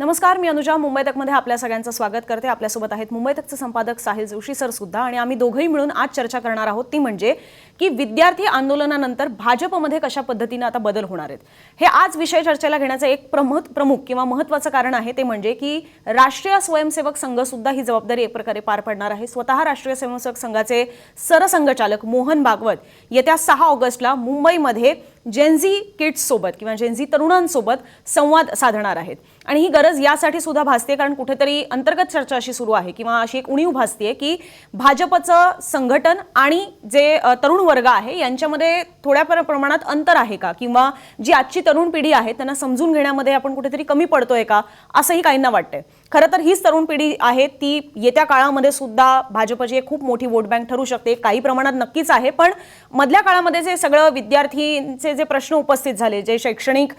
नमस्कार, मी अनुजा. मुंबई तकमध्ये आपल्या सगळ्यांचं स्वागत करते. आपल्यासोबत आहेत मुंबई तकचे संपादक साहिल जोशी सर सुद्धा, आणि आम्ही दोघंही मिळून आज चर्चा करणार आहोत ती म्हणजे की विद्यार्थी आंदोलनानंतर भाजपमध्ये कशा पद्धतीने आता बदल होणार आहेत. हे आज विषय चर्चेला घेण्याचं एक प्रमुख किंवा महत्त्वाचं कारण आहे ते म्हणजे की राष्ट्रीय स्वयंसेवक संघ सुद्धा ही जबाबदारी एक प्रकारे पार पाडणार आहे. स्वतः राष्ट्रीय स्वयंसेवक संघाचे सरसंघचालक मोहन भागवत येत्या 6 ऑगस्टला मुंबईमध्ये जेनझी किड्स सोबत किंवा जेनझी तरुणांसोबत संवाद साधणार आहेत. आणि ही गरज यासाठी सुद्धा भासते कारण कुठेतरी अंतर्गत चर्चा अशी सुरू आहे किंवा अशी एक उणीव भासते की भाजपचं संघटन आणि जे तरुण वर्ग आहे यांच्यामध्ये थोड्या प्रमाणात अंतर आहे का, किंवा जी आजची तरुण पिढी आहे त्यांना समजून घेण्यामध्ये आपण कुठेतरी कमी पडतोय का, असंही काहींना वाटतंय. खरं तर हीच तरुण पिढी आहे ती येत्या काळामध्ये सुद्धा भाजपची एक खूप मोठी वोट बँक ठरू शकते. काही प्रमाणात नक्कीच आहे, पण मधल्या काळामध्ये जे सगळं विद्यार्थींचे जे प्रश्न उपस्थित झाले, जे शैक्षणिक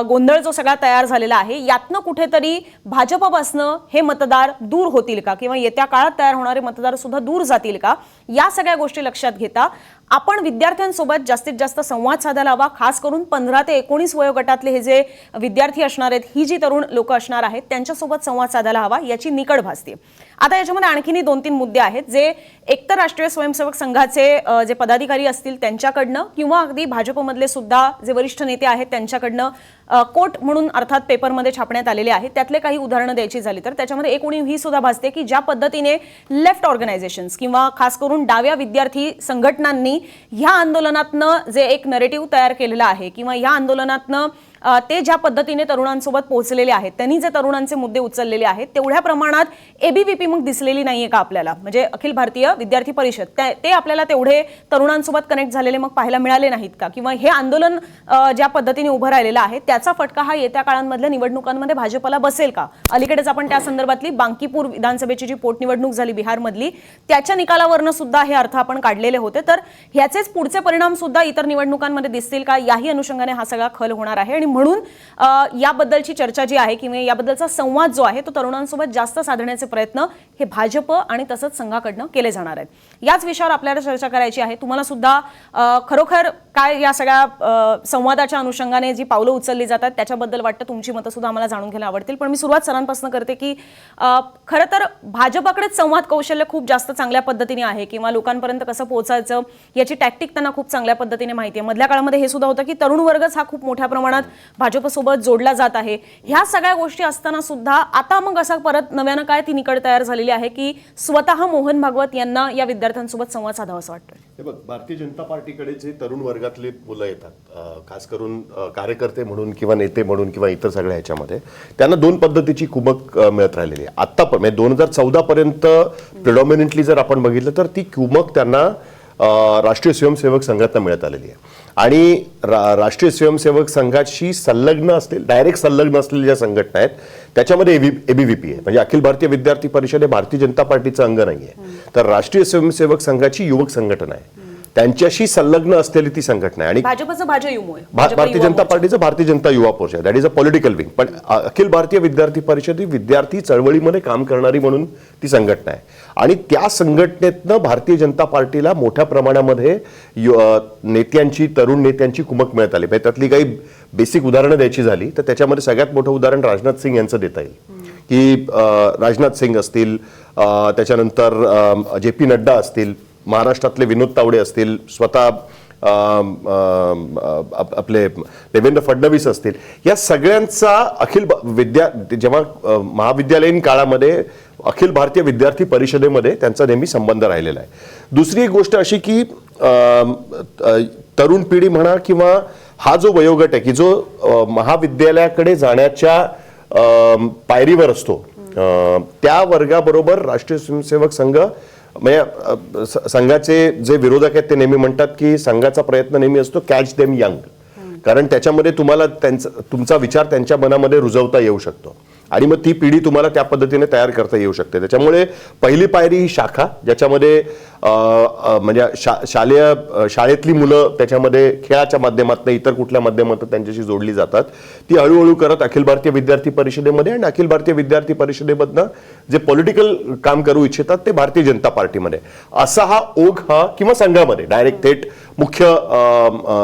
गोंधळ जो सगळा तयार झालेला आहे, यातनं कुठेतरी भाजपपासनं हे मतदार दूर होतील का, किंवा येत्या काळात तयार होणारे मतदार सुद्धा दूर जातील का, या सगळ्या गोष्टी लक्षात घेता आपण विद्यार्थ्यांसोबत जास्तीत जास्त संवाद साधायला हवा. खास करून 15 ते 19 वयोगटातले हे जे विद्यार्थी असणार आहेत, ही जी तरुण लोक असणार आहेत, त्यांच्यासोबत संवाद साधायला हवा, याची निकड भासते. आता याच्यामध्ये आणखीनही 2-3 मुद्दे आहेत जे एकतर राष्ट्रीय स्वयंसेवक संघाचे जे पदाधिकारी असतील त्यांच्याकडनं किंवा अगदी भाजपमधले सुद्धा जे वरिष्ठ नेते आहेत त्यांच्याकडनं कोट म्हणून अर्थात पेपरमध्ये छापण्यात आलेले आहेत. त्यातले काही उदाहरणं द्यायची झाली तर त्याच्यामध्ये एक उणीव ही सुद्धा भासते की ज्या पद्धतीने लेफ्ट ऑर्गनायझेशन्स किंवा खास करून डाव्या विद्यार्थी संघटनांनी ह्या आंदोलनातनं जे एक नरेटिव्ह तयार केलेलं आहे किंवा ह्या आंदोलनातनं ते ज्या पद्धतीने तरुणांसोबत पोहोचलेले आहेत, त्यांनी जे तरुणांचे मुद्दे उचललेले आहेत तेवढ्या प्रमाणात एबीव्हीपी मग दिसलेली नाहीये का आपल्याला, म्हणजे अखिल भारतीय विद्यार्थी परिषद ते आपल्याला तेवढे तरुणांसोबत कनेक्ट झालेले मग पाहायला मिळाले नाहीत का, किंवा हे आंदोलन ज्या पद्धतीने उभं राहिलेलं आहे त्याचा फटका हा येत्या काळांमधल्या निवडणुकांमध्ये भाजपला बसेल का. अलीकडेच आपण त्या संदर्भातली बांकीपूर विधानसभेची जी पोटनिवडणूक झाली बिहारमधली, त्याच्या निकालावरनं सुद्धा हे अर्थ आपण काढलेले होते. तर ह्याचेच पुढचे परिणाम सुद्धा इतर निवडणुकांमध्ये दिसतील का, याही अनुषंगाने हा सगळा खल होणार आहे. आणि म्हणून याबद्दलची चर्चा जी आहे किंवा याबद्दलचा संवाद जो आहे तो तरुणांसोबत जास्त साधण्याचे प्रयत्न हे भाजप आणि तसंच संघाकडनं केले जाणार आहेत. याच विषयावर आपल्याला चर्चा करायची आहे. तुम्हाला सुद्धा खरोखर काय या सगळ्या संवादाच्या अनुषंगाने जी पावलं उचलली जातात त्याच्याबद्दल वाटतं, तुमची मतं सुद्धा आम्हाला जाणून घ्यायला आवडतील. पण मी सुरुवात सरांपासून करते की खरं तर भाजपकडेच संवाद कौशल्य खूप जास्त चांगल्या पद्धतीने आहे किंवा लोकांपर्यंत कसं पोहोचायचं याची टॅक्टिक त्यांना खूप चांगल्या पद्धतीने माहिती आहे. मधल्या काळामध्ये हे सुद्धा होतं की तरुण वर्गच हा खूप मोठ्या प्रमाणात भाजपसोबत जोडला जात आहे. ह्या सगळ्या गोष्टी असताना सुद्धा आता मग असा परत नव्यानं काय ती निकड तयार झालेली आहे की स्वतः मोहन भागवत यांना या विद्यार्थ्यांसोबत संवाद साधावा असं वाटतं. हे बघ, भारतीय जनता पार्टीकडे जे तरुण वर्गातले मुलं येतात, खास करून कार्यकर्ते म्हणून किंवा नेते म्हणून किंवा इतर सगळ्या ह्याच्यामध्ये त्यांना 2 पद्धतीची कुमक मिळत राहिलेली आहे. आता पण म्हणजे 2014 पर्यंत प्रिडॉमिनंटली जर आपण बघितलं तर ती कुमक त्यांना राष्ट्रीय स्वयंसेवक संघातनं मिळत आलेली आहे. आणि राष्ट्रीय स्वयंसेवक संघाशी संलग्न असलेले, डायरेक्ट संलग्न असलेल्या ज्या संघटना आहेत त्याच्यामध्ये एबीव्हीपी आहे, म्हणजे अखिल भारतीय विद्यार्थी परिषद हे भारतीय जनता पार्टीचं अंग नाही आहे, तर राष्ट्रीय स्वयंसेवक संघाची युवक संघटना आहे, त्यांच्याशी संलग्न असलेली ती संघटना आहे. आणि भाजपचं भारतीय जनता पार्टीचं Bharatiya Janata Yuva Morcha, that is a political wing. पण अखिल भारतीय विद्यार्थी परिषद ही विद्यार्थी चळवळीमध्ये काम करणारी म्हणून ती संघटना आहे. आणि त्या संघटनेतनं भारतीय जनता पार्टीला मोठ्या प्रमाणामध्ये नेत्यांची, तरुण नेत्यांची कुमक मिळत आली. त्यातली काही बेसिक उदाहरणं द्यायची झाली तर त्याच्यामध्ये सगळ्यात मोठं उदाहरण राजनाथ सिंग यांचं देता येईल की राजनाथ सिंग असतील, त्याच्यानंतर JP नड्डा असतील, महाराष्ट्रातले विनोद तावडे असतील, स्वतः आपले देवेंद्र फडणवीस असतील, या सगळ्यांचा जेव्हा महाविद्यालयीन काळामध्ये अखिल भारतीय विद्यार्थी परिषदेमध्ये त्यांचा नेहमी संबंध राहिलेला आहे. दुसरी एक गोष्ट अशी की तरुण पिढी म्हणा किंवा हा जो वयोगट आहे की जो महाविद्यालयाकडे जाण्याच्या पायरीवर असतो, त्या वर्गाबरोबर राष्ट्रीय स्वयंसेवक संघ म्हणजे संघाचे जे विरोधक आहेत ते नेहमी म्हणतात की संघाचा प्रयत्न नेहमी असतो कॅच देम यंग, कारण त्याच्यामध्ये तुम्हाला तुमचा विचार त्यांच्या मनामध्ये रुजवता येऊ शकतो आणि मग ती पिढी तुम्हाला त्या पद्धतीने तयार करता येऊ शकते. त्याच्यामुळे पहिली पायरी ही शाखा, ज्याच्यामध्ये म्हणजे शाळेतली मुलं त्याच्यामध्ये खेळाच्या माध्यमातून इतर कुठल्या माध्यमातून त्यांच्याशी जोडली जातात, ती हळूहळू करत अखिल भारतीय विद्यार्थी परिषदेमध्ये आणि अखिल भारतीय विद्यार्थी परिषदेमधनं जे पॉलिटिकल काम करू इच्छितात ते भारतीय जनता पार्टीमध्ये, असा हा ओघ हा किंवा संघामध्ये डायरेक्ट थेट मुख्य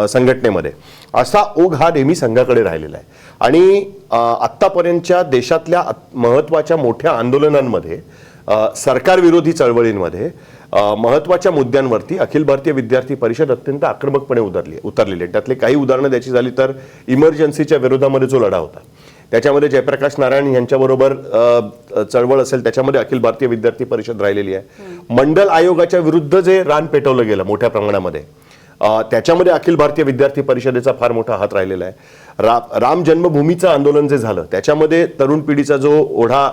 संघटनेमध्ये असा ओघ हा नेहमी संघाकडे राहिलेला आहे. आणि आत्तापर्यंतच्या देशातल्या महत्त्वाच्या मोठ्या आंदोलनांमध्ये, सरकारविरोधी चळवळींमध्ये, महत्त्वाच्या मुद्द्यांवरती अखिल भारतीय विद्यार्थी परिषद अत्यंत आक्रमकपणे उतरलेली आहे. त्यातले काही उदाहरणं द्यायची झाली तर इमर्जन्सीच्या विरोधामध्ये जो लढा होता त्याच्यामध्ये जयप्रकाश नारायण यांच्याबरोबर चळवळ असेल, त्याच्यामध्ये अखिल भारतीय विद्यार्थी परिषद राहिलेली आहे. मंडल आयोगाच्या विरुद्ध जे रान पेटवलं गेलं मोठ्या प्रमाणामध्ये, त्याच्यामध्ये अखिल भारतीय विद्यार्थी परिषदेचा फार मोठा हात राहिलेला आहे. राम जन्मभूमीचं आंदोलन जे झालं त्याच्यामध्ये तरुण पिढीचा जो ओढा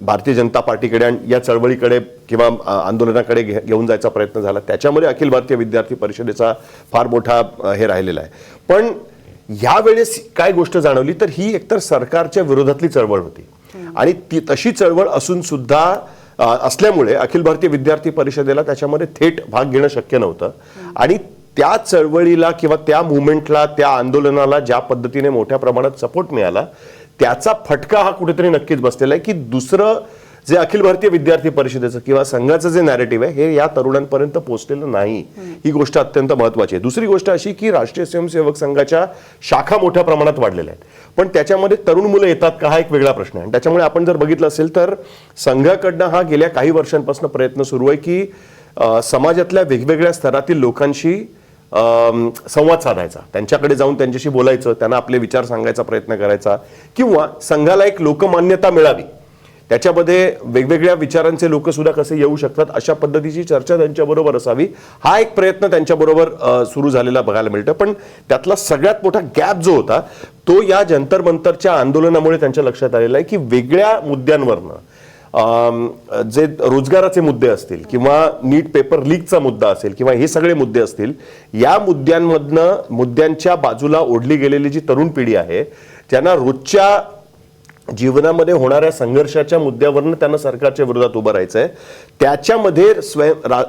भारतीय जनता पार्टीकडे आणि या चळवळीकडे किंवा आंदोलनाकडे घेऊन जायचा प्रयत्न झाला, त्याच्यामध्ये अखिल भारतीय विद्यार्थी परिषदेचा फार मोठा हे राहिलेला आहे. पण यावेळेस काय गोष्ट जाणवली तर ही एकतर सरकारच्या विरोधातली चळवळ होती आणि ती तशी चळवळ असून सुद्धा असल्यामुळे अखिल भारतीय विद्यार्थी परिषदेला त्याच्यामध्ये थेट भाग घेणं शक्य नव्हतं. आणि त्या चळवळीला किंवा त्या मुवमेंटला, त्या आंदोलनाला ज्या पद्धतीने मोठ्या प्रमाणात सपोर्ट मिळाला त्याचा फटका हा कुठेतरी नक्कीच बसलेला आहे की दुसरं जे अखिल भारतीय विद्यार्थी परिषदेचं किंवा संघाचं जे नॅरेटिव्ह आहे हे या तरुणांपर्यंत पोहोचलेलं नाही. ही गोष्ट अत्यंत महत्वाची आहे. दुसरी गोष्ट अशी की राष्ट्रीय स्वयंसेवक संघाच्या शाखा मोठ्या प्रमाणात वाढलेल्या आहेत, पण त्याच्यामध्ये तरुण मुलं येतात का हा एक वेगळा प्रश्न आहे. त्याच्यामुळे आपण जर बघितलं असेल तर संघाकडनं हा गेल्या काही वर्षांपासून प्रयत्न सुरू आहे की समाजातल्या वेगवेगळ्या स्तरातील लोकांशी संवाद साधायचा, त्यांच्याकडे जाऊन त्यांच्याशी बोलायचं, त्यांना आपले विचार सांगायचा प्रयत्न करायचा किंवा संघाला एक लोकमान्यता मिळावी, त्याच्यामध्ये वेगवेगळ्या विचारांचे लोक सुद्धा कसे येऊ शकतात अशा पद्धतीची चर्चा त्यांच्याबरोबर असावी, हा एक प्रयत्न त्यांच्याबरोबर सुरू झालेला बघायला मिळतं. पण त्यातला सगळ्यात मोठा गॅप जो होता तो या जंतर मंतरच्या आंदोलनामुळे त्यांच्या लक्षात आलेला आहे की वेगळ्या मुद्द्यांवरनं जे रोजगाराचे मुद्दे असतील किंवा नीट पेपर लीकचा मुद्दा असेल किंवा हे सगळे मुद्दे असतील, या मुद्द्यांच्या बाजूला ओढली गेलेली जी तरुण पिढी आहे त्यांना रोजच्या जीवनामध्ये होणाऱ्या संघर्षाच्या मुद्द्यावरून त्यांना सरकारच्या विरोधात उभं राहायचं आहे, त्याच्यामध्ये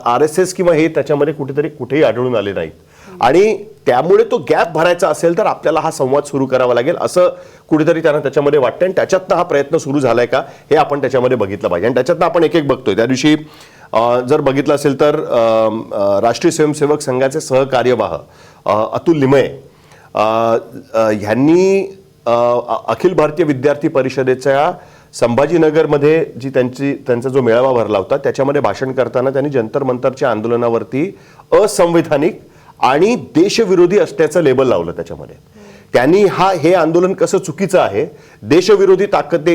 RSS किंवा हे त्याच्यामध्ये कुठेही आढळून आले नाहीत. आणि त्यामुळे तो गॅप भरायचा असेल तर आपल्याला हा संवाद सुरू करावा लागेल असं कुठेतरी त्यांना त्याच्यामध्ये वाटतं. आणि त्याच्यातनं हा प्रयत्न सुरू झालाय का हे आपण त्याच्यामध्ये बघितलं पाहिजे. आणि त्याच्यातनं आपण एक बघतोय. त्या दिवशी जर बघितलं असेल तर राष्ट्रीय स्वयंसेवक संघाचे सहकार्यवाह अतुल लिमये ह्यांनी अखिल भारतीय विद्यार्थी परिषदेच्या संभाजीनगरमध्ये जी त्यांचा जो मेळावा भरला होता त्याच्यामध्ये भाषण करताना त्यांनी जंतर मंतरच्या आंदोलनावरती असंवैधानिक आणि देशविरोधी असल्याचं लेबल लावलं. त्याच्यामध्ये त्यांनी हे आंदोलन कसं चुकीचं आहे, देशविरोधी ताकद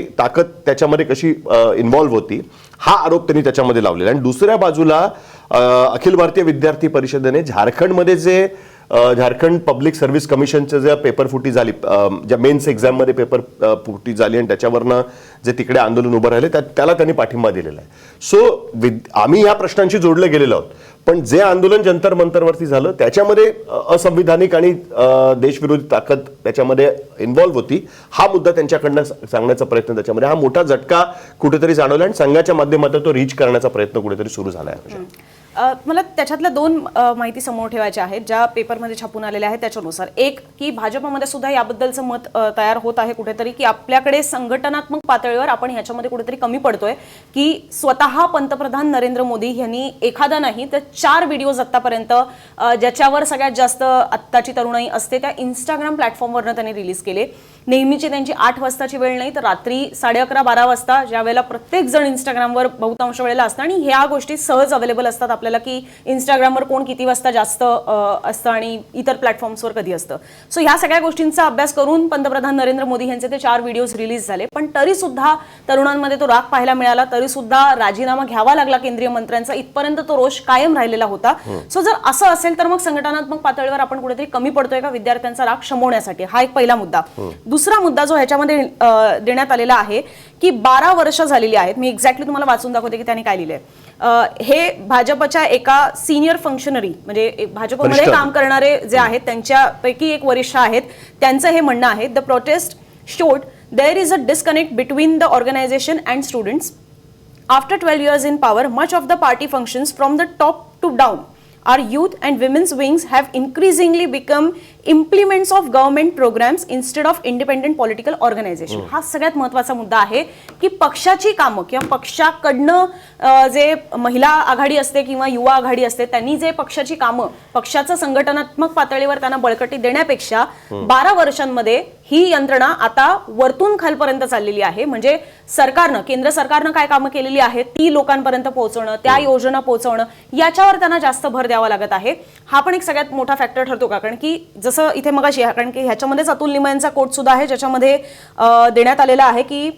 त्याच्यामध्ये कशी इन्व्हॉल्व्ह होती हा आरोप त्यांनी त्याच्यामध्ये लावलेला. आणि दुसऱ्या बाजूला अखिल भारतीय विद्यार्थी परिषदेने झारखंडमध्ये जे झारखंड पब्लिक सर्व्हिस कमिशनचं जे पेपर फुटी झाली, ज्या मेन्स एक्झाममध्ये पेपर फुटी झाली आणि त्याच्यावरनं जे तिकडे आंदोलन उभं राहिले त्याला त्यांनी पाठिंबा दिलेला आहे. सो आम्ही या प्रश्नांशी जोडले गेलेलो आहोत, पण जे आंदोलन जंतर मंतरवरती झालं त्याच्यामध्ये असंविधानिक आणि देशविरोधी ताकद त्याच्यामध्ये इन्व्हॉल्व्ह होती, हा मुद्दा त्यांच्याकडनं सांगण्याचा प्रयत्न, त्याच्यामध्ये हा मोठा झटका कुठेतरी जाणवला आणि संघाच्या माध्यमातून तो रीच करण्याचा प्रयत्न कुठेतरी सुरू झाला आहे. मला त्याच्यातल्या दोन माहिती समोर ठेवायच्या आहेत ज्या पेपरमध्ये छापून आलेल्या आहेत त्याच्यानुसार. एक की भाजपमध्ये सुद्धा याबद्दलचं मत तयार होत आहे कुठेतरी की आपल्याकडे संघटनात्मक पातळीवर आपण ह्याच्यामध्ये कुठेतरी कमी पडतोय, की स्वतः पंतप्रधान नरेंद्र मोदी यांनी एखादा नाही तर 4 व्हिडिओज आतापर्यंत ज्याच्यावर सगळ्यात जास्त आत्ताची तरुणाई असते त्या इंस्टाग्राम प्लॅटफॉर्मवरनं त्यांनी रिलीज केले. नेहमीची त्यांची 8 वाजताची वेळ नाही तर रात्री 11:30-12 वाजता, ज्या वेळेला प्रत्येक जण इंस्टाग्रामवर बहुतांश वेळेला असतं आणि ह्या गोष्टी सहज अवेलेबल असतात आपल्याला की इंस्टाग्रामवर कोण किती वाजता जास्त असतं आणि इतर प्लॅटफॉर्म्सवर कधी असतं. सो ह्या सगळ्या गोष्टींचा अभ्यास करून पंतप्रधान नरेंद्र मोदी यांचे ते 4 व्हिडिओज रिलीज झाले. पण तरी सुद्धा तरुणांमध्ये तो राग पाहायला मिळाला, तरी सुद्धा राजीनामा घ्यावा लागला केंद्रीय मंत्र्यांचा, इथपर्यंत तो रोष कायम राहिलेला होता. सो जर असं असेल तर मग संघटनात्मक पातळीवर आपण कुठेतरी कमी पडतोय का विद्यार्थ्यांचा राग शमवण्यासाठी, हा एक पहिला मुद्दा. दुसरा मुद्दा जो ह्याच्यामध्ये देण्यात आलेला आहे की 12 वर्ष झालेली आहेत, मी एक्झॅक्टली तुम्हाला वाचून दाखवते की त्यांनी काय लिहिलंय. हे भाजपच्या एका सिनियर फंक्शनरी म्हणजे भाजपमध्ये काम करणारे जे आहेत त्यांच्यापैकी एक वरिष्ठ आहेत, त्यांचं हे म्हणणं आहे, the protest showed there is a disconnect between the organisation and students. After 12 years in power, much of the party functions from the top to down, our youth and women's wings have increasingly become implements of government programmes instead of independent political organisation. हा सगळ्यात महत्त्वाचा मुद्दा आहे की पक्षाची कामं किंवा पक्षाकडनं जे महिला आघाडी असते किंवा युवा आघाडी असते त्यांनी जे पक्षाची कामं पक्षाचं संघटनात्मक पातळीवर त्यांना बळकटी देण्यापेक्षा 12 वर्षांमध्ये ही यंत्रणा आता वरतून खालपर्यंत चाललेली आहे. म्हणजे सरकारनं, केंद्र सरकारनं काय कामं केलेली आहेत ती लोकांपर्यंत पोहोचवणं, त्या योजना पोहोचवणं, याच्यावर त्यांना जास्त भर द्यावा लागत आहे. हा पण एक सगळ्यात मोठा फॅक्टर ठरतो का? कारण की जसं इथे मगाशी, कारण की ह्याच्यामध्येच अतुल लिमय यांचा कोट सुद्धा आहे ज्याच्यामध्ये देण्यात आलेला आहे की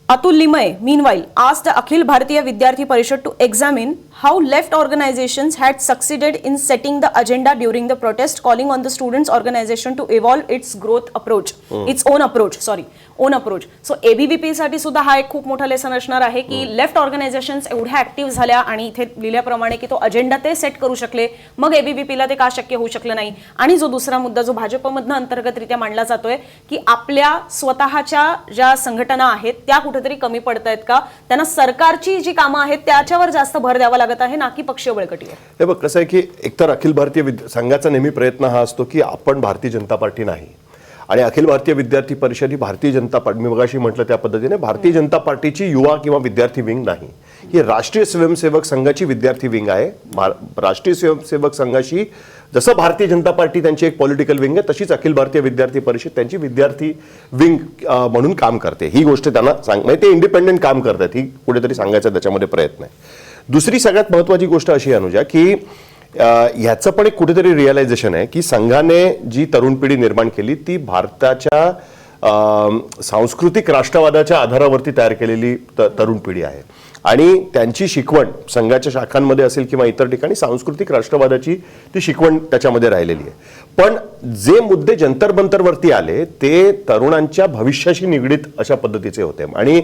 Atul Limay, meanwhile, asked the Akhil Bharatiya Vidyarthi Parishad to examine how left organizations had succeeded in setting the agenda during the protest, calling on the students' organization to evolve its growth approach, its own approach. So ABVP साठी सुद्धा हा एक खूप मोठा lesson असणार आहे की left organisations एवढ्या ऍक्टिव्ह झाल्या आणि इथे लिहिल्याप्रमाणे की तो अजेंडा ते सेट करू शकले, मग ABVPला ते का शक्य होऊ शकलं नाही. आणि जो दुसरा मुद्दा जो भाजपमधनं अंतर्गतरित्या मांडला जातोय की आपल्या स्वतःच्या ज्या संघटना आहेत त्या कुठेतरी कमी पडतायत का, त्यांना सरकारची जी कामं आहेत त्याच्यावर जास्त भर द्यावा लागत आहे, ना की पक्षीय बळकटीवर. हे बघ कसं आहे की एकतर अखिल भारतीय संघाचा नेहमी प्रयत्न हा असतो की आपण भारतीय जनता पार्टी नाही आणि अखिल भारतीय विद्यार्थी परिषद ही भारतीय जनता पार्टी, मी मगाशी म्हटलं त्या पद्धतीने भारतीय जनता पार्टीची युवा किंवा विद्यार्थी विंग नाही, ही राष्ट्रीय स्वयंसेवक संघाची विद्यार्थी विंग आहे. राष्ट्रीय स्वयंसेवक संघाशी जसं भारतीय जनता पार्टी त्यांची एक पॉलिटिकल विंग आहे तशीच अखिल भारतीय विद्यार्थी परिषद त्यांची विद्यार्थी विंग म्हणून काम करते. ही गोष्ट त्यांना म्हणजे ते इंडिपेंडेंट काम करतात, ही कुठेतरी सांगायचा त्याच्यामध्ये प्रयत्न आहे. दुसरी सगळ्यात महत्त्वाची गोष्ट अशी अनुजा की ह्याचं पण एक कुठेतरी रिअलायझेशन आहे की संघाने जी तरुण पिढी निर्माण केली ती भारताच्या सांस्कृतिक राष्ट्रवादाच्या आधारावरती तयार केलेली तरुण पिढी आहे आणि त्यांची शिकवण संघाच्या शाखांमध्ये असेल किंवा इतर ठिकाणी सांस्कृतिक राष्ट्रवादाची ती शिकवण त्याच्यामध्ये राहिलेली आहे. पण जे मुद्दे जंतर मंतरवरती आले ते तरुणांच्या भविष्याशी निगडीत अशा पद्धतीचे होते आणि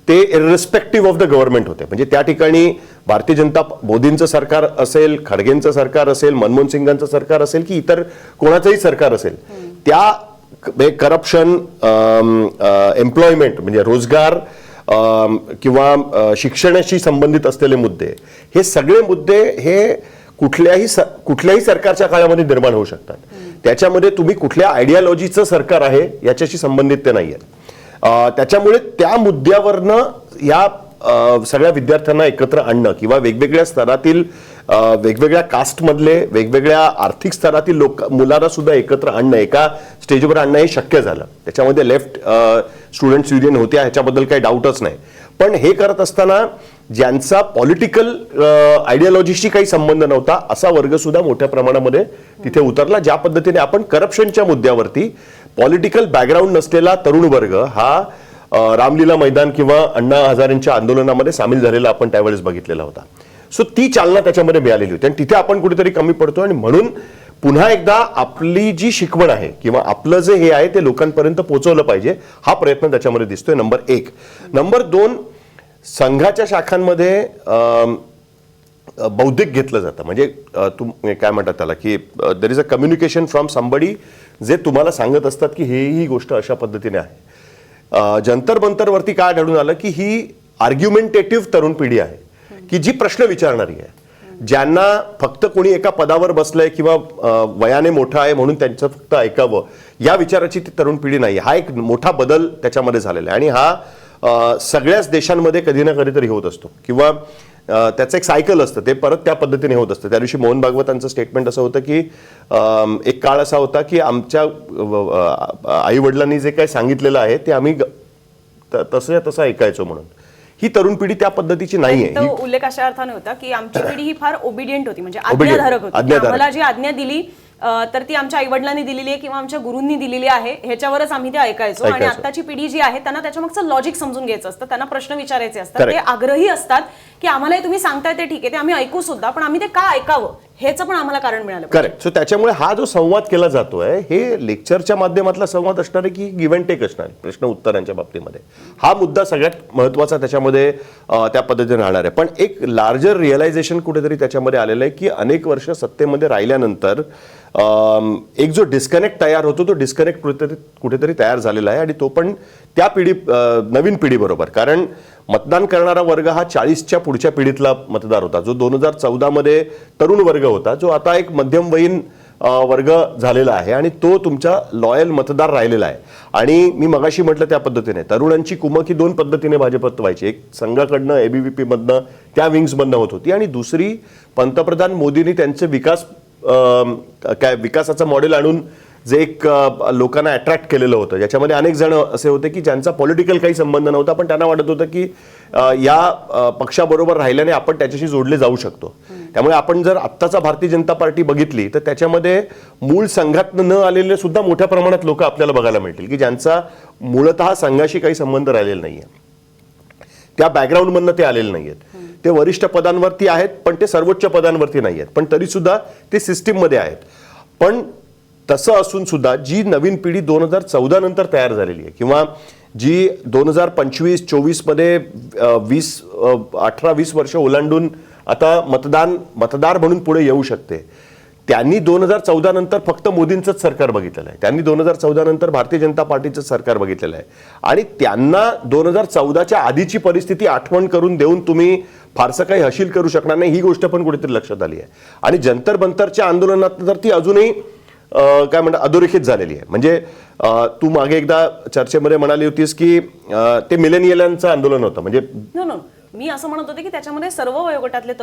ते इररिस्पेक्टिव्ह ऑफ द गव्हर्नमेंट होते. म्हणजे त्या ठिकाणी भारतीय जनता मोदींचं सरकार असेल, खडगेंचं सरकार असेल, मनमोहन सिंगांचं सरकार असेल की इतर कोणाचंही सरकार असेल, त्या करप्शन, एम्प्लॉयमेंट म्हणजे रोजगार किंवा शिक्षणाशी संबंधित असलेले मुद्दे, हे सगळे मुद्दे हे कुठल्याही सरकारच्या काळामध्ये निर्माण होऊ शकतात. त्याच्यामध्ये तुम्ही कुठल्या आयडियोलॉजीचं सरकार आहे याच्याशी संबंधित ते नाहीये. त्याच्यामुळे त्या मुद्द्यावरनं या सगळ्या विद्यार्थ्यांना एकत्र आणणं किंवा वेगवेगळ्या स्तरातील वेगवेगळ्या कास्टमधले वेगवेगळ्या आर्थिक स्तरातील मुलांना सुद्धा एकत्र आणणं, एका स्टेजवर आणणं हे शक्य झालं. त्याच्यामध्ये लेफ्ट स्टुडंट्स युनियन होत्या ह्याच्याबद्दल काही डाऊटच नाही. पण हे करत असताना ज्यांचा पॉलिटिकल आयडियोलॉजीशी काही संबंध नव्हता असा वर्ग सुद्धा मोठ्या प्रमाणामध्ये तिथे उतरला. ज्या पद्धतीने आपण करप्शनच्या मुद्द्यावरती पॉलिटिकल बॅकग्राऊंड नसलेला तरुण वर्ग हा रामलीला मैदान किंवा अण्णा हजारेंच्या आंदोलनामध्ये सामील झालेला आपण त्यावेळेस बघितलेला होता. सो ती चालना त्याच्यामध्ये मिळालेली होती आणि तिथे आपण कुठेतरी कमी पडतो आणि म्हणून पुन्हा एकदा आपली जी शिकवण आहे किंवा आपलं जे हे आहे ते लोकांपर्यंत पोहोचवलं पाहिजे, हा प्रयत्न त्याच्यामध्ये दिसतोय. नंबर 1. नंबर 2, संघाच्या शाखांमध्ये बौद्धिक घेतलं जातं. म्हणजे काय म्हणतात त्याला की there is a communication from somebody जे तुम्हाला सांगत असतात की ही गोष्ट अशा पद्धतीने आहे. जंतर मंतरवरती काय आढळून आलं की ही आर्ग्युमेंटेटिव्ह तरुण पिढी आहे की जी प्रश्न विचारणारी आहे, ज्यांना फक्त कोणी एका पदावर बसलंय किंवा वयाने मोठा आहे म्हणून त्यांचं फक्त ऐकावं या विचाराची ती तरुण पिढी नाही. हा एक मोठा बदल त्याच्यामध्ये झालेला आहे आणि हा सगळ्याच देशांमध्ये कधी ना कधीतरी होत असतो किंवा त्याचं एक सायकल असतं, ते परत त्या पद्धतीने होत असतं. त्या दिवशी मोहन भागवतांचं स्टेटमेंट असं होतं की एक काळ असा होता की आमच्या आई वडिलांनी जे काही सांगितलेलं आहे ते आम्ही तसं ऐकायचो म्हणून. ही तरुण पिढी त्या पद्धतीची नाहीये. तो उल्लेख अशा अर्थाने होता की आमची पिढी ही फार ओबिडियंट होती, म्हणजे आज्ञाधारक होती. आम्हाला जी आज्ञा दिली तर ती आमच्या आई वडिलांनी दिलेली आहे किंवा आमच्या गुरूंनी दिलेली आहे ह्याच्यावरच आम्ही ते ऐकायचो. आणि आताची पिढी जी आहे त्यांना त्याच्यामागचं लॉजिक समजून घ्यायचं असतं, त्यांना प्रश्न विचारायचे असतात, ते आग्रही असतात की आम्हाला तुम्ही सांगताय ते ठीक आहे, ते आम्ही ऐकू सुद्धा, पण आम्ही ते का ऐकावं ह्याचं पण आम्हाला कारण मिळालं. करेक्ट. सो त्याच्यामुळे हा जो संवाद केला जातोय हे लेक्चरच्या माध्यमातला संवाद असणार आहे की गिव्ह अँड टेक असणार आहे प्रश्न उत्तरांच्या बाबतीमध्ये. हा मुद्दा सगळ्यात महत्वाचा त्याच्यामध्ये त्या पद्धतीने राहणार आहे. पण एक लार्जर रिअलायझेशन कुठेतरी त्याच्यामध्ये आलेलं आहे की अनेक वर्ष सत्तेमध्ये राहिल्यानंतर एक जो डिस्कनेक्ट तयार होतो तो डिस्कनेक्ट कुठेतरी तयार झालेला आहे आणि तो पण त्या नवीन पिढीबरोबर. कारण मतदान करणारा वर्ग हा 40च्या पुढच्या पिढीतला मतदार होता, जो 2014 मध्ये तरुण वर्ग होता, जो आता एक मध्यमवयीन वर्ग झालेला आहे आणि तो तुमचा लॉयल मतदार राहिलेला आहे. आणि मी मगाशी म्हटलं त्या पद्धतीने तरुणांची कुमक ही दोन पद्धतीने भाजपात व्हायची. एक संघाकडनं एबीव्हीपी मधनं त्या विंग्समधनं होत होती आणि दुसरी पंतप्रधान मोदींनी त्यांचे विकासाचं मॉडेल आणून जे एक लोकांना अट्रॅक्ट केलेलं होतं, ज्याच्यामध्ये अनेक जण असे होते की ज्यांचा पॉलिटिकल काही संबंध नव्हता, पण त्यांना वाटत होतं की या पक्षाबरोबर राहिल्याने आपण त्याच्याशी जोडले जाऊ शकतो. त्यामुळे आपण जर आत्ताचा भारतीय जनता पार्टी बघितली तर त्याच्यामध्ये मूळ संघातनं न आलेले सुद्धा मोठ्या प्रमाणात लोक आपल्याला बघायला मिळतील की ज्यांचा मूळतः संघाशी काही संबंध राहिलेला नाहीये. त्या बॅकग्राऊंडमधनं ते आलेले नाहीयेत. ते वरिष्ठ पदांवरती आहेत पण ते सर्वोच्च पदांवरती नाही आहेत, पण तरी सुद्धा ते सिस्टीममध्ये आहेत. पण तसं असून सुद्धा जी नवीन पिढी 2014 नंतर तयार झालेली आहे किंवा जी 2025-24 मध्ये 18-20 वर्ष ओलांडून आता मतदार म्हणून पुढे येऊ शकते, त्यांनी 2014 नंतर फक्त मोदींचंच सरकार बघितलेलं आहे. त्यांनी 2014 नंतर भारतीय जनता पार्टीचं सरकार बघितलेलं आहे आणि त्यांना 2014च्या आधीची परिस्थिती आठवण करून देऊन तुम्ही फारसं काही हशील करू शकणार नाही, ही गोष्ट पण कुठेतरी लक्षात आली आहे. आणि जंतर बंतरच्या आंदोलनात तर ती अजूनही काय म्हणतात अधोरेखित झालेली आहे. म्हणजे तू मागे एकदा चर्चेमध्ये म्हणाली होतीस की ते मिलेनियलांचं आंदोलन होतं. म्हणजे मी असं म्हणत होते की त्याच्यामध्ये सर्व वयोगटातले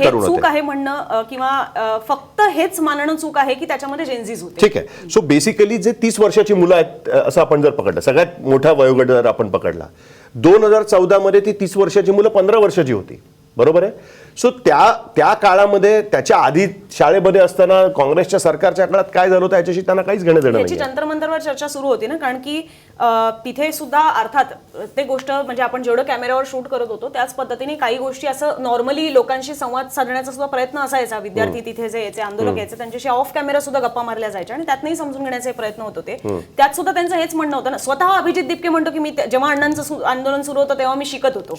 तरुण चूक आहे म्हणणं किंवा फक्त हेच मानणं चूक आहे की त्याच्यामध्ये जेनझीज होते. ठीक आहे. सो बेसिकली जे 30 वर्षाची मुलं आहेत असं आपण जर पकडलं, सगळ्यात मोठा वयोगट जर आपण पकडला, 2014 मध्ये ती 30 वर्षाची मुलं 15 वर्षाची होती, बरोबर आहे. सो त्या काळामध्ये त्याच्या आधी शाळेमध्ये असताना काँग्रेसच्या सरकारच्या काळात काय झालं होतं याच्याशी त्यांना काहीच घेणं देणं नाही. जंतर मंतरवर चर्चा सुरू होती ना, कारण की तिथे सुद्धा अर्थात ते गोष्ट म्हणजे आपण जेवढं कॅमेऱ्यावर शूट करत होतो त्याच पद्धतीने काही गोष्टी असं नॉर्मली लोकांशी संवाद साधण्याचा सुद्धा प्रयत्न असायचा. विद्यार्थी तिथे जे यायचे, आंदोलक यायचे, त्यांच्याशी ऑफ कॅमेरा सुद्धा गप्पा मारल्या जायच्या आणि त्यातनंही समजून घेण्याचे प्रयत्न होत होते. त्यात सुद्धा त्यांचं हेच म्हणणं होतं ना. स्वतः अभिजित दिपके म्हणतो की मी जेव्हा अण्णांचं आंदोलन सुरू होतं तेव्हा मी शिकत होतो,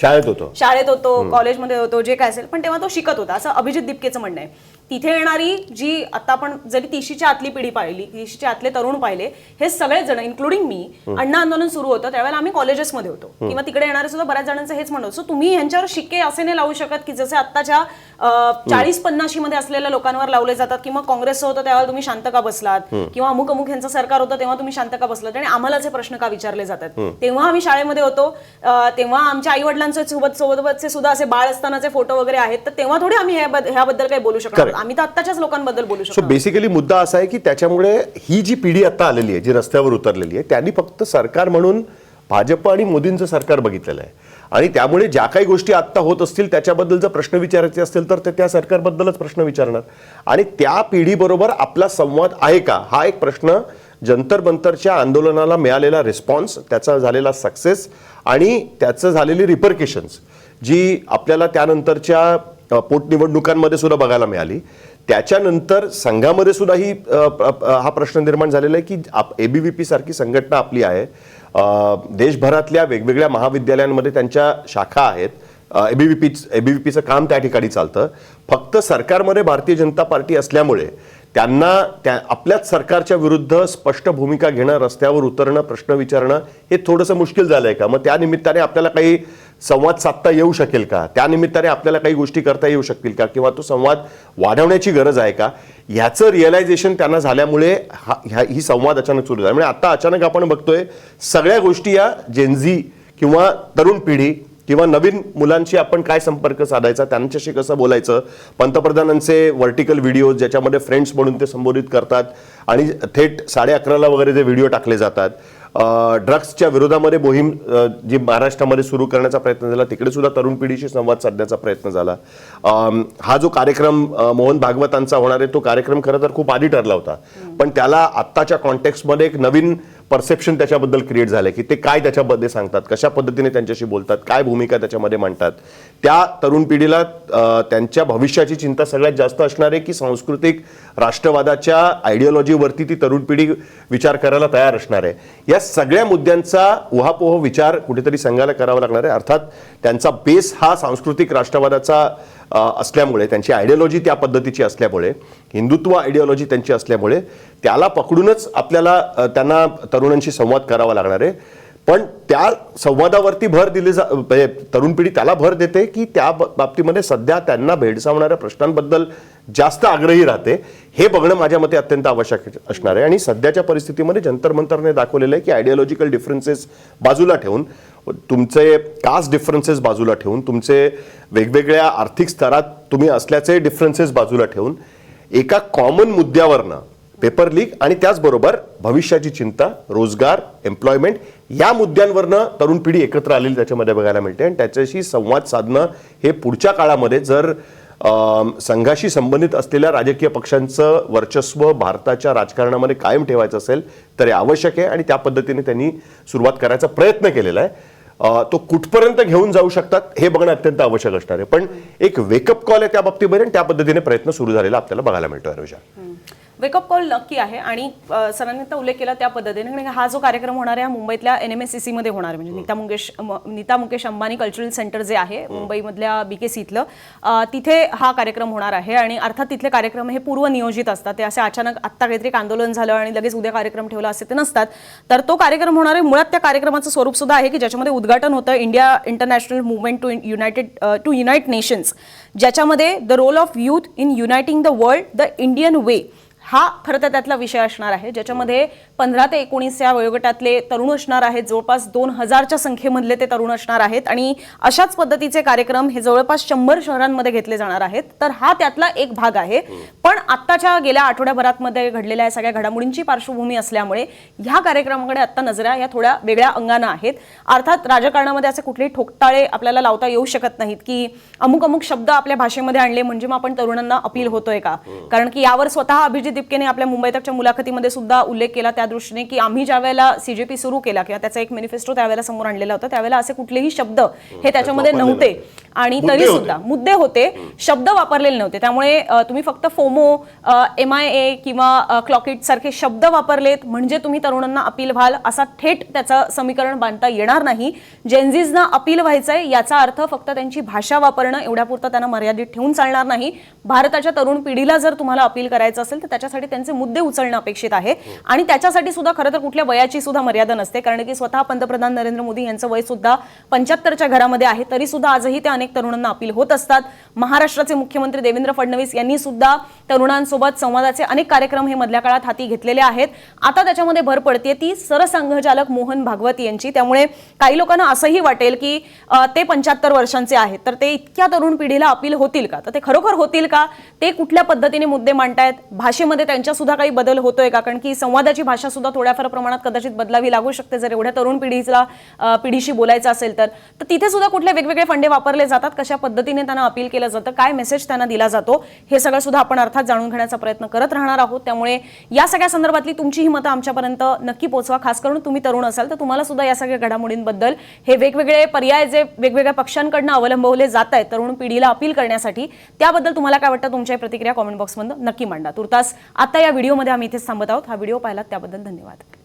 शाळेत होतो, कॉलेजमध्ये होतो, जे काय असेल, पण तेव्हा तो शिकत होता, असं अभिजित दिपकेचं म्हणणं आहे. तिथे येणारी जी आता आपण जरी 30च्या आतली पिढी पाहिली, 30च्या आतले तरुण पाहिले, हे सगळेच जण इन्क्लुडिंग मी, अण्णा आंदोलन सुरू होतं त्यावेळेला आम्ही कॉलेजेसमध्ये होतो किंवा तिकडे येणारे सुद्धा बऱ्याच जणांचं हेच म्हणत. सो तुम्ही यांच्यावर शिक्के असे नाही लावू शकत की जसे आत्ताच्या 40-50 मध्ये असलेल्या लोकांवर लावले जातात किंवा काँग्रेसचं होतं तेव्हा तुम्ही शांत का बसलात किंवा अमुक अमुक यांचं सरकार होतं तेव्हा तुम्ही शांत का बसलात आणि आम्हालाच हे प्रश्न का विचारले जातात. तेव्हा आम्ही शाळेमध्ये होतो, तेव्हा आमच्या आई वडिलांचे सोबतचे सुद्धा असे बाळ असतानाचे फोटो वगैरे आहेत, तर तेव्हा थोडी आम्ही ह्याबद्दल काही बोलू शकतो. आम्ही तर आत्ताच्याच लोकांबद्दल बोलू शकतो. सो बेसिकली मुद्दा असा आहे की त्याच्यामुळे ही जी पिढी आता आलेली आहे, जी रस्त्यावर उतरलेली आहे, त्यांनी फक्त सरकार म्हणून भाजप आणि मोदींचं सरकार बघितलेलं आहे आणि त्यामुळे ज्या काही गोष्टी आता होत असतील त्याच्याबद्दल जर प्रश्न विचारायचे असतील तर ते त्या सरकारबद्दलच प्रश्न विचारणार आणि त्या पिढीबरोबर आपला संवाद आहे का, हा एक प्रश्न जंतर मंतरच्या आंदोलनाला मिळालेला रिस्पॉन्स, त्याचा झालेला सक्सेस आणि त्याचं झालेली रिपरकेशन्स जी आपल्याला त्यानंतरच्या पोटनिवडणुकांमध्ये सुद्धा बघायला मिळाली. त्याच्यानंतर संघामध्ये सुद्धा हा प्रश्न निर्माण झालेला आहे की एबीव्हीपी सारखी संघटना आपली आहे, देशभरातल्या वेगवेगळ्या महाविद्यालयांमध्ये त्यांच्या शाखा आहेत, एबीव्हीपीचं काम त्या ठिकाणी चालतं. फक्त सरकारमध्ये भारतीय जनता पार्टी असल्यामुळे त्यांना आपल्याच सरकारच्या विरुद्ध स्पष्ट भूमिका घेणं, रस्त्यावर उतरणं, प्रश्न विचारणं हे थोडंसं मुश्किल झालंय का? मग त्या निमित्ताने आपल्याला काही संवाद साधता येऊ शकेल का? त्या निमित्ताने आपल्याला काही गोष्टी करता येऊ शकतील का? किंवा तो संवाद वाढवण्याची गरज आहे का? ह्याचं रिअलायझेशन त्यांना झाल्यामुळे ही संवाद अचानक सुरू झाला. म्हणजे आता अचानक आपण बघतोय सगळ्या गोष्टी या जेनझी किंवा तरुण पिढी किंवा नवीन मुलांशी आपण काय संपर्क साधायचा, त्यांच्याशी कसं बोलायचं, पंतप्रधानांचे व्हर्टिकल व्हिडिओ ज्याच्यामध्ये फ्रेंड्स म्हणून ते संबोधित करतात आणि थेट 11:30 वगैरे जे व्हिडिओ टाकले जातात, ड्रग्सच्या विरोधामध्ये मोहीम जी महाराष्ट्रामध्ये सुरू करण्याचा प्रयत्न झाला, तिकडे सुद्धा तरुण पिढीशी संवाद साधण्याचा प्रयत्न झाला. हा जो कार्यक्रम मोहन भागवतांचा होणार आहे तो कार्यक्रम खरं तर खूप आधी ठरला होता, पण त्याला आत्ताच्या कॉन्टेक्स्टमध्ये एक नवीन परसेप्शन त्याच्याबद्दल क्रिएट झालं की ते काय त्याच्याबद्दल सांगतात, कशा पद्धतीने त्यांच्याशी बोलतात, काय भूमिका त्याच्यामध्ये मांडतात. त्या तरुण पिढीला त्यांच्या भविष्याची चिंता सगळ्यात जास्त असणार आहे की सांस्कृतिक राष्ट्रवादाच्या आयडिओलॉजीवरती ती तरुण पिढी विचार करायला तयार असणार आहे. या सगळ्या मुद्द्यांचा उहापोह विचार कुठेतरी संघाला करावा लागणार आहे. अर्थात त्यांचा बेस हा सांस्कृतिक राष्ट्रवादाचा असल्यामुळे, त्यांची आयडिओलॉजी त्या पद्धतीची असल्यामुळे, हिंदुत्व आयडिओलॉजी त्यांची असल्यामुळे त्याला पकडूनच आपल्याला त्यांना तरुणांशी संवाद करावा लागणार आहे. पण त्या संवादावरती भर दिली म्हणजे तरुण पिढी त्याला भर देते की त्या बाबतीमध्ये सध्या त्यांना भेडसावणाऱ्या प्रश्नांबद्दल जास्त आग्रही राहते, हे बघणं माझ्या मते अत्यंत आवश्यक असणार आहे. आणि सध्याच्या परिस्थितीमध्ये जंतर मंतरने दाखवलेलं आहे की आयडिओलॉजिकल डिफरन्सेस बाजूला ठेवून, तुमचे कास्ट डिफरन्सेस बाजूला ठेवून, तुमचे वेगवेगळ्या आर्थिक स्तरात तुम्ही असल्याचे डिफरन्सेस बाजूला ठेवून एका कॉमन मुद्द्यावरनं पेपर लीक आणि त्याचबरोबर भविष्याची चिंता, रोजगार, एम्प्लॉयमेंट या मुद्द्यांवरनं तरुण पिढी एकत्र आलेली त्याच्यामध्ये बघायला मिळते. आणि त्याच्याशी संवाद साधणं हे पुढच्या काळामध्ये जर संघाशी संबंधित असलेल्या राजकीय पक्षांचं वर्चस्व भारताच्या राजकारणामध्ये कायम ठेवायचं असेल तर हे आवश्यक आहे. आणि त्या पद्धतीने त्यांनी सुरुवात करायचा प्रयत्न केलेला आहे. तो कुठपर्यंत घेऊन जाऊ शकतात हे बघणं अत्यंत आवश्यक असणार आहे. पण एक वेकअप कॉल आहे त्या बाबतीमध्ये आणि त्या पद्धतीने प्रयत्न सुरू झालेला आपल्याला बघायला मिळतो. अनुजा, वेकअप कॉल नक्की आहे. आणि सरांनी आता उल्लेख केला त्या पद्धतीने हा जो कार्यक्रम होणार आहे हा मुंबईतल्या NMSCC मध्ये होणार आहे, म्हणजे नीता मुकेश अंबानी कल्चरल सेंटर जे आहे मुंबईमधल्या BKC तिथे हा कार्यक्रम होणार आहे. आणि अर्थात तिथले कार्यक्रम हे पूर्वनियोजित असतात, ते असे अचानक आत्ता काहीतरी एक आंदोलन झालं आणि लगेच उद्या कार्यक्रम ठेवला असे ते नसतात. तर तो कार्यक्रम होणार आहे. मुळात त्या कार्यक्रमाचं स्वरूप सुद्धा आहे की ज्याच्यामध्ये उद्घाटन होतं India international movement to unite nations, ज्याच्यामध्ये the role of youth in uniting the world the Indian way हा खरं तर त्यातला विषय असणार आहे, ज्याच्यामध्ये 15 ते 19 या वयोगटातले तरुण असणार आहेत. जवळपास 2000च्या संख्येमधले ते तरुण असणार आहेत. आणि अशाच पद्धतीचे कार्यक्रम हे जवळपास 100 शहरांमध्ये घेतले जाणार आहेत. तर हा त्यातला एक भाग आहे. पण आत्ताच्या गेल्या आठवड्याभरात मध्ये घडलेल्या या सगळ्या घडामोडींची पार्श्वभूमी असल्यामुळे ह्या कार्यक्रमाकडे आत्ता नजरा या थोड्या वेगळ्या अंगानं आहेत. अर्थात राजकारणामध्ये असे कुठलेही ठोकताळे आपल्याला लावता येऊ शकत नाहीत की अमुक अमुक शब्द आपल्या भाषेमध्ये आणले म्हणजे मग आपण तरुणांना अपील होतोय का. कारण की यावर स्वतः अभिजित दीपकेने आपल्या मुंबई तकच्या मुलाखतीमध्ये सुद्धा उल्लेख केला त्या दृष्टीने की आम्ही ज्या वेळेला CJP सुरू केला किंवा त्याचा एक मॅनिफेस्टो त्यावेळेला समोर आणलेला होता, त्यावेळेला असे कुठलेही शब्द हे त्याच्यामध्ये नव्हते आणि तरी सुद्धा मुद्दे होते, शब्द वापरलेले नव्हते. त्यामुळे तुम्ही फक्त फोमो, MIA किंवा क्लॉकिट सारखे शब्द वापरलेत म्हणजे तुम्ही तरुणांना अपील व्हाल असा थेट त्याचं समीकरण बांधता येणार नाही. जेनझीजना अपील व्हायचंय याचा अर्थ फक्त त्यांची भाषा वापरणं एवढ्यापुरतं त्यांना मर्यादित ठेवून चालणार नाही. भारताच्या तरुण पिढीला जर तुम्हाला अपील करायचं असेल तर त्याच्यासाठी त्यांचे मुद्दे उचलणं अपेक्षित आहे. आणि त्याच्यासाठी सुद्धा खरं तर कुठल्या वयाची सुद्धा मर्यादा नसते, कारण की स्वतः पंतप्रधान नरेंद्र मोदी यांचं वय सुद्धा 75च्या घरामध्ये आहे, तरी सुद्धा आजही ते अनेक तरुणांना अपील होत असतात. महाराष्ट्राचे मुख्यमंत्री देवेंद्र फडणवीस यांनी सुद्धा तरुणांसोबत संवादाचे अनेक कार्यक्रम हे मधल्या काळात हाती घेतलेले आहेत. आता त्याच्यामध्ये भर पडते ती सरसंघचालक मोहन भागवत यांची. त्यामुळे काही लोकांना असंही वाटेल की ते 75 वर्षांचे आहेत तर ते इतक्या तरुण पिढीला अपील होतील का, तर ते खरोखर होतील का, ते कुठल्या पद्धतीने मुद्दे मांडतायत, भाषेमध्ये त्यांच्या सुद्धा काही बदल होतोय का, कारण की संवादाची भाषा सुद्धा थोड्याफार प्रमाणात कदाचित बदलावी लागू शकते जर एवढ्या तरुण पिढीशी बोलायचं असेल तर तिथे सुद्धा कुठले वेगवेगळे फंडे वापरले जातात, कशा पद्धतीने त्यांना अपील केलं जातं, काय मेसेज त्यांना दिला जातो, हे सगळं सुद्धा आपण अर्थात जाणून घेण्याचा प्रयत्न करत राहणार आहोत. त्यामुळे या सगळ्या संदर्भातली तुमची ही मतं आमच्यापर्यंत नक्की पोहोचवा. खास करून तुम्ही तरुण असाल तर तुम्हाला सुद्धा या सगळ्या घडामोडींबद्दल हे वेगवेगळे पर्याय जे वेगवेगळ्या पक्षांकडून अवलंबवले जात आहेत तरुण पिढीला अपील करण्यासाठी, त्याबद्दल तुम्हाला काय वाटतं तुमच्या प्रतिक्रिया कॉमेंट बॉक्समध्ये नक्की मांडा. तुर्तास आता या व्हिडिओमध्ये आम्ही इथेच थांबत आहोत. हा व्हिडिओ पाहिलात त्याबद्दल धन्यवाद.